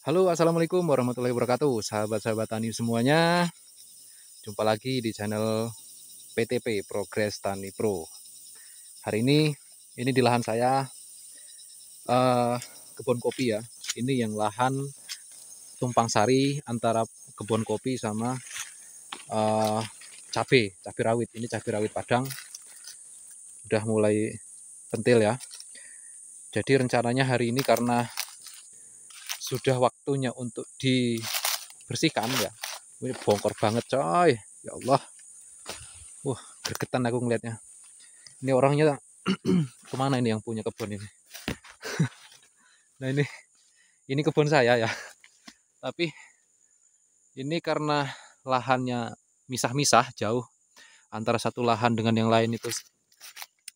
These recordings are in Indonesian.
Halo, assalamualaikum warahmatullahi wabarakatuh, sahabat-sahabat tani semuanya. Jumpa lagi di channel PTP Progress Tani Pro. Hari ini di lahan saya kebun kopi ya. Ini yang lahan tumpang sari antara kebun kopi sama cabai rawit. Ini cabai rawit Padang udah mulai pentil ya. Jadi rencananya hari ini karena sudah waktunya untuk dibersihkan ya. Ini bongkor banget coy, ya Allah. Gregetan aku ngeliatnya. Ini orangnya kemana ini yang punya kebun ini? Nah ini kebun saya ya. Tapi ini karena lahannya misah-misah jauh antara satu lahan dengan yang lain itu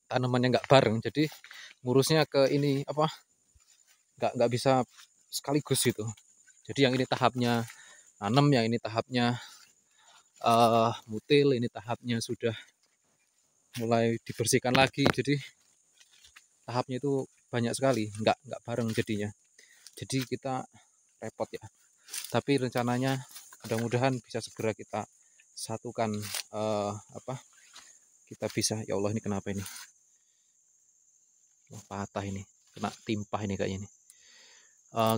tanamannya nggak bareng. Jadi ngurusnya ke ini apa? Nggak bisa sekaligus gitu. Jadi yang ini tahapnya nanam, yang ini tahapnya mutil, ini tahapnya sudah mulai dibersihkan lagi. Jadi tahapnya itu banyak sekali, nggak bareng jadinya. Jadi kita repot ya. Tapi rencananya mudah-mudahan bisa segera kita satukan kita bisa. Ya Allah, ini kenapa ini? Patah ini, kena timpah ini kayaknya ini.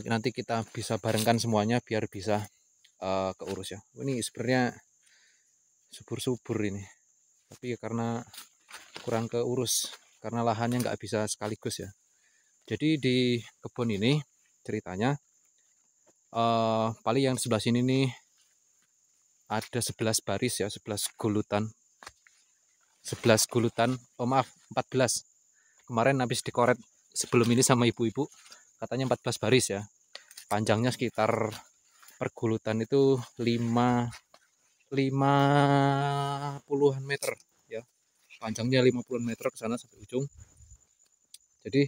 Nanti kita bisa barengkan semuanya biar bisa keurus ya. Ini sebenarnya subur-subur ini, tapi ya karena kurang keurus karena lahannya nggak bisa sekaligus ya. Jadi di kebun ini ceritanya paling yang sebelah sini nih ada 11 baris ya, 11 gulutan. 11 gulutan, oh maaf 14. Kemarin habis dikoret sebelum ini sama ibu-ibu, katanya 14 baris ya. Panjangnya sekitar pergulutan itu 50-an meter ya. Panjangnya 50-an meter ke sana sampai ujung. Jadi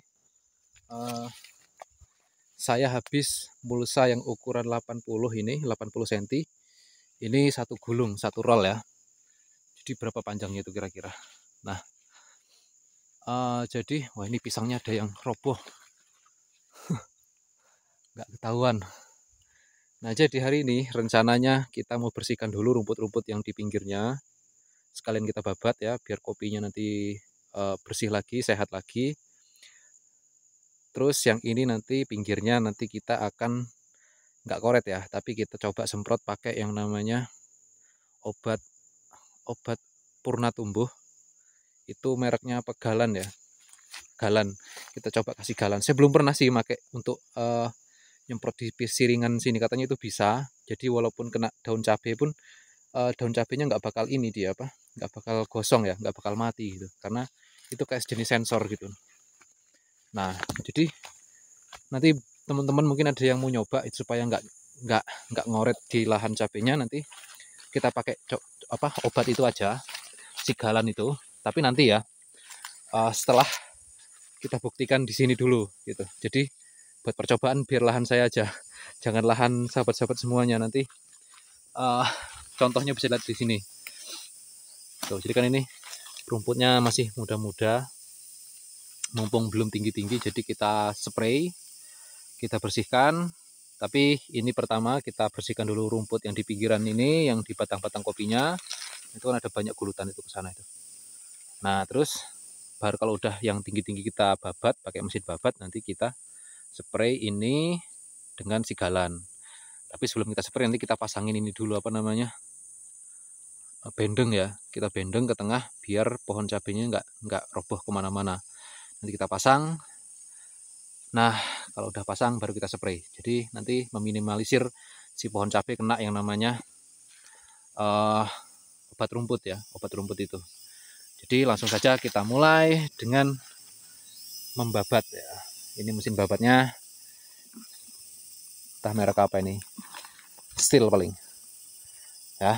saya habis mulsa yang ukuran 80 ini, 80 cm. Ini satu gulung, satu roll ya. Jadi berapa panjangnya itu kira-kira? Nah, jadi wah ini pisangnya ada yang roboh. Nggak ketahuan. Nah, jadi hari ini rencananya kita mau bersihkan dulu rumput-rumput yang di pinggirnya. Sekalian kita babat ya, biar kopinya nanti bersih lagi, sehat lagi. Terus yang ini nanti pinggirnya nanti kita akan nggak koret ya, tapi kita coba semprot pakai yang namanya obat purna tumbuh. Itu mereknya apa, Galan ya, Galan. Kita coba kasih Galan. Saya belum pernah sih pakai untuk nyemprot di siringan sini, katanya itu bisa. Jadi walaupun kena daun cabai pun daun cabainya nggak bakal ini dia apa, nggak bakal gosong ya, nggak bakal mati gitu, karena itu kayak jenis sensor gitu. Nah, jadi nanti teman-teman mungkin ada yang mau nyoba itu supaya nggak ngoret di lahan cabainya, nanti kita pakai obat itu aja, si Galan itu. Tapi nanti ya setelah kita buktikan di sini dulu gitu. Jadi buat percobaan biar lahan saya aja, jangan lahan sahabat-sahabat semuanya. Nanti contohnya bisa lihat di sini. Tuh, jadi kan ini rumputnya masih muda-muda, mumpung belum tinggi-tinggi, jadi kita spray, kita bersihkan. Tapi ini pertama kita bersihkan dulu rumput yang di pinggiran ini, yang di batang-batang kopinya. Itu kan ada banyak gulutan itu ke sana itu. Nah, terus baru kalau udah yang tinggi-tinggi kita babat pakai mesin babat, nanti kita spray ini dengan si Galan. Tapi sebelum kita spray nanti kita pasangin ini dulu apa namanya, bendeng ya, kita bendeng ke tengah biar pohon cabenya nggak roboh kemana-mana. Nanti kita pasang. Nah, kalau udah pasang baru kita spray. Jadi nanti meminimalisir si pohon cabai kena yang namanya obat rumput ya, obat rumput itu. Jadi langsung saja kita mulai dengan membabat ya. Ini mesin babatnya, entah merek apa ini, Steel paling ya.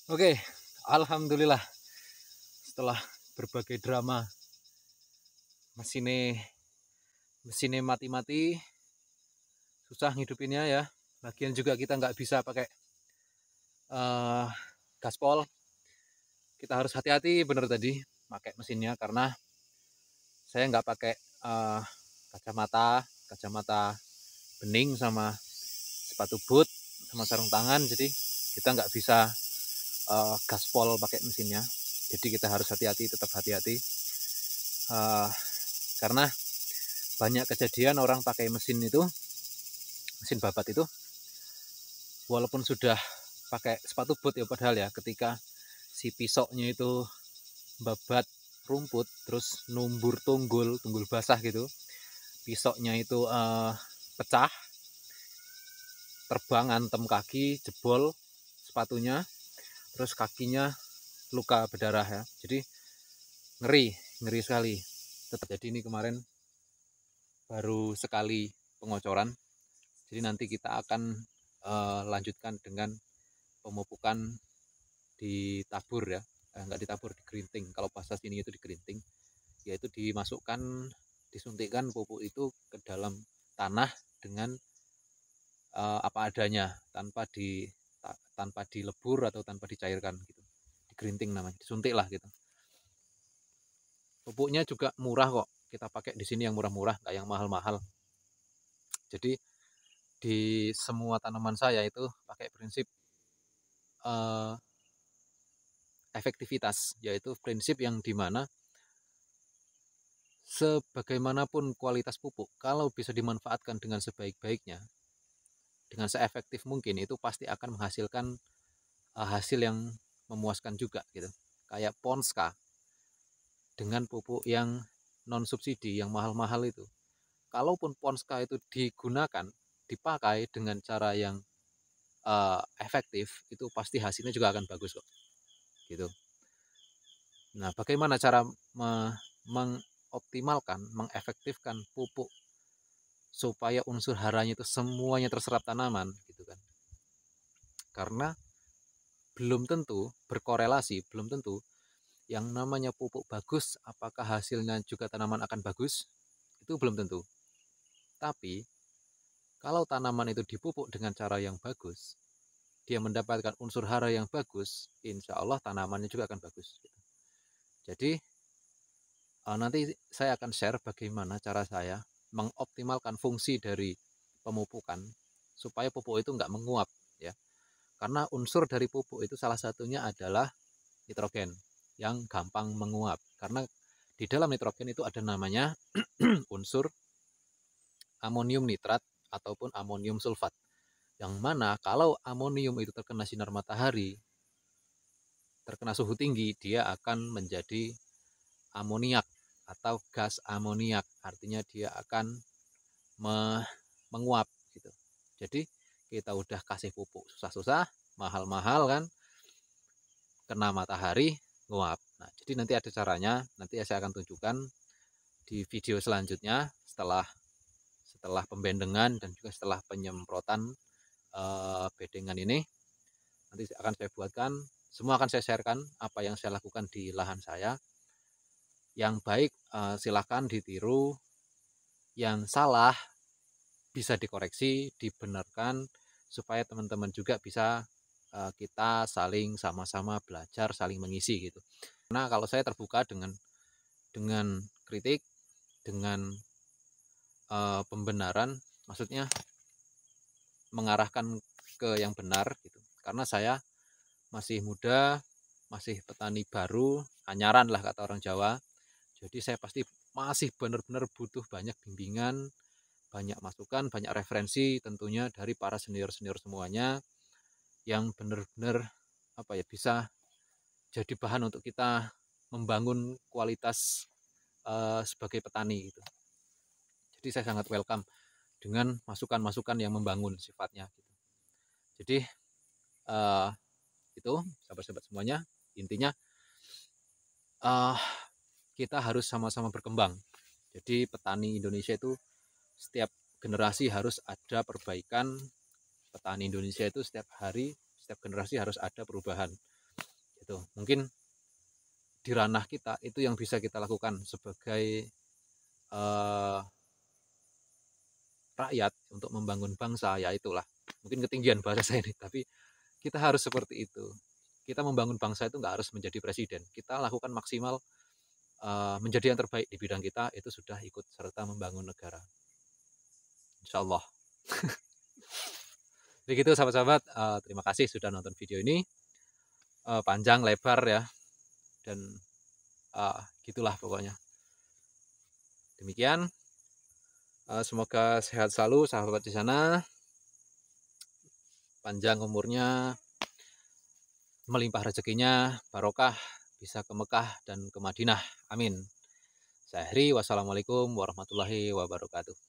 Oke, alhamdulillah setelah berbagai drama mesinnya mati-mati, susah ngidupinnya ya. Lagian juga kita nggak bisa pakai gaspol. Kita harus hati-hati bener tadi pakai mesinnya, karena saya nggak pakai kacamata bening sama sepatu boot sama sarung tangan, jadi kita nggak bisa gaspol pakai mesinnya. Jadi kita harus hati-hati, tetap hati-hati, karena banyak kejadian orang pakai mesin babat itu, walaupun sudah pakai sepatu boot ya, padahal ya ketika si pisoknya itu babat rumput terus numbur tunggul basah gitu, pisoknya itu pecah, terbang antem kaki, jebol sepatunya, terus kakinya luka berdarah ya. Jadi ngeri sekali. Tetap jadi ini kemarin baru sekali pengocoran. Jadi nanti kita akan lanjutkan dengan pemupukan ditabur ya. Enggak ditabur, digerinting. Kalau bahasa sini itu digerinting, yaitu disuntikkan pupuk itu ke dalam tanah dengan apa adanya, tanpa dilebur atau tanpa dicairkan gitu. Digerinting namanya, disuntik lah gitu. Pupuknya juga murah kok. Kita pakai di sini yang murah-murah, nggak yang mahal-mahal. Jadi di semua tanaman saya itu pakai prinsip efektivitas, yaitu prinsip yang dimana sebagaimanapun kualitas pupuk, kalau bisa dimanfaatkan dengan sebaik-baiknya, dengan seefektif mungkin, itu pasti akan menghasilkan hasil yang memuaskan juga gitu. Kayak Ponska dengan pupuk yang non subsidi yang mahal-mahal itu, kalaupun Ponska itu dipakai dengan cara yang efektif, itu pasti hasilnya juga akan bagus kok gitu. Nah, bagaimana cara mengoptimalkan, mengefektifkan pupuk supaya unsur haranya itu semuanya terserap tanaman gitu kan? Karena belum tentu berkorelasi, belum tentu yang namanya pupuk bagus apakah hasilnya juga tanaman akan bagus, itu belum tentu. Tapi kalau tanaman itu dipupuk dengan cara yang bagus, dia mendapatkan unsur hara yang bagus, insya Allah tanamannya juga akan bagus. Jadi nanti saya akan share bagaimana cara saya mengoptimalkan fungsi dari pemupukan supaya pupuk itu nggak menguap ya. Karena unsur dari pupuk itu salah satunya adalah nitrogen yang gampang menguap. Karena di dalam nitrogen itu ada namanya unsur amonium nitrat ataupun amonium sulfat. Yang mana kalau amonium itu terkena sinar matahari, terkena suhu tinggi, dia akan menjadi amoniak atau gas amoniak. Artinya dia akan menguap gitu. Jadi kita udah kasih pupuk susah-susah, mahal-mahal kan, kena matahari, nguap. Nah, jadi nanti ada caranya, nanti saya akan tunjukkan di video selanjutnya setelah pembendengan dan juga setelah penyemprotan bedengan ini. Nanti akan saya buatkan, semua akan saya sharekan apa yang saya lakukan di lahan saya. Yang baik silahkan ditiru, yang salah bisa dikoreksi, dibenarkan, supaya teman-teman juga bisa kita saling sama-sama belajar, saling mengisi gitu. Karena kalau saya terbuka dengan kritik, dengan pembenaran, maksudnya mengarahkan ke yang benar gitu. Karena saya masih muda, masih petani baru, anyaran lah kata orang Jawa. Jadi saya pasti masih benar-benar butuh banyak bimbingan, banyak masukan, banyak referensi tentunya dari para senior-senior semuanya yang benar-benar bisa jadi bahan untuk kita membangun kualitas sebagai petani gitu. Jadi saya sangat welcome dengan masukan-masukan yang membangun sifatnya gitu. Jadi itu sahabat-sahabat semuanya, intinya kita harus sama-sama berkembang. Jadi petani Indonesia itu setiap generasi harus ada perbaikan. Petani Indonesia itu setiap hari, setiap generasi harus ada perubahan. Itu mungkin di ranah kita itu yang bisa kita lakukan sebagai rakyat untuk membangun bangsa, ya itulah. Mungkin ketinggian bahasa saya ini, tapi kita harus seperti itu. Kita membangun bangsa itu nggak harus menjadi presiden. Kita lakukan maksimal menjadi yang terbaik di bidang kita, itu sudah ikut serta membangun negara. Insya Allah. Begitu sahabat-sahabat, terima kasih sudah nonton video ini. Panjang, lebar ya. Dan gitulah pokoknya. Demikian. Semoga sehat selalu sahabat di sana. Panjang umurnya, melimpah rezekinya, barokah, bisa ke Mekah dan ke Madinah. Amin. Saya Heri, wassalamualaikum warahmatullahi wabarakatuh.